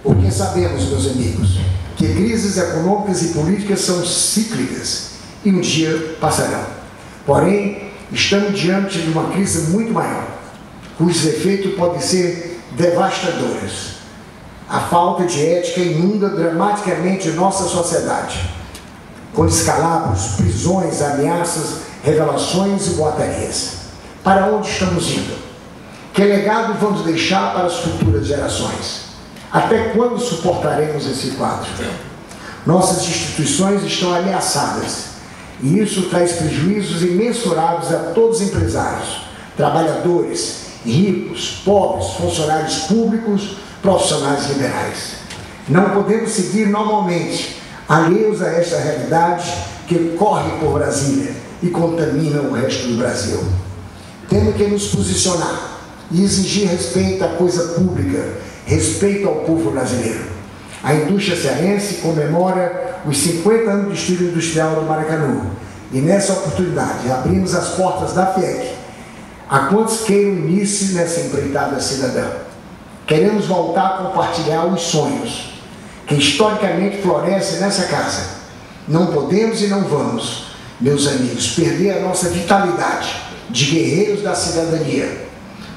Porque sabemos, meus amigos, que crises econômicas e políticas são cíclicas e um dia passarão. Porém, estamos diante de uma crise muito maior, cujos efeitos podem ser devastadores. A falta de ética inunda dramaticamente nossa sociedade, com descalabros, prisões, ameaças, revelações e boatarias. Para onde estamos indo? Que legado vamos deixar para as futuras gerações? Até quando suportaremos esse quadro? Nossas instituições estão ameaçadas, e isso traz prejuízos imensuráveis a todos os empresários, trabalhadores, ricos, pobres, funcionários públicos, profissionais liberais. Não podemos seguir normalmente, alheios a esta realidade que corre por Brasília e contamina o resto do Brasil. Temos que nos posicionar e exigir respeito à coisa pública, respeito ao povo brasileiro. A indústria cearense comemora os 50 anos do Distrito Industrial do Maracanu, e nessa oportunidade abrimos as portas da FIEC a quantos queiram unir-se nessa empreitada cidadã. Queremos voltar a compartilhar os sonhos que historicamente florescem nessa casa. Não podemos e não vamos, meus amigos, perder a nossa vitalidade de guerreiros da cidadania.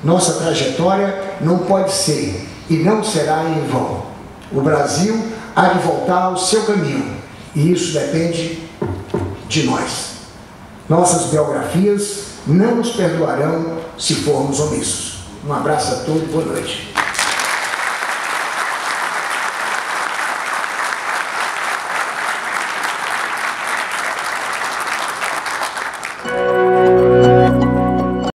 Nossa trajetória não pode ser e não será em vão. O Brasil há de voltar ao seu caminho, e isso depende de nós. Nossas biografias não nos perdoarão se formos omissos. Um abraço a todos, boa noite.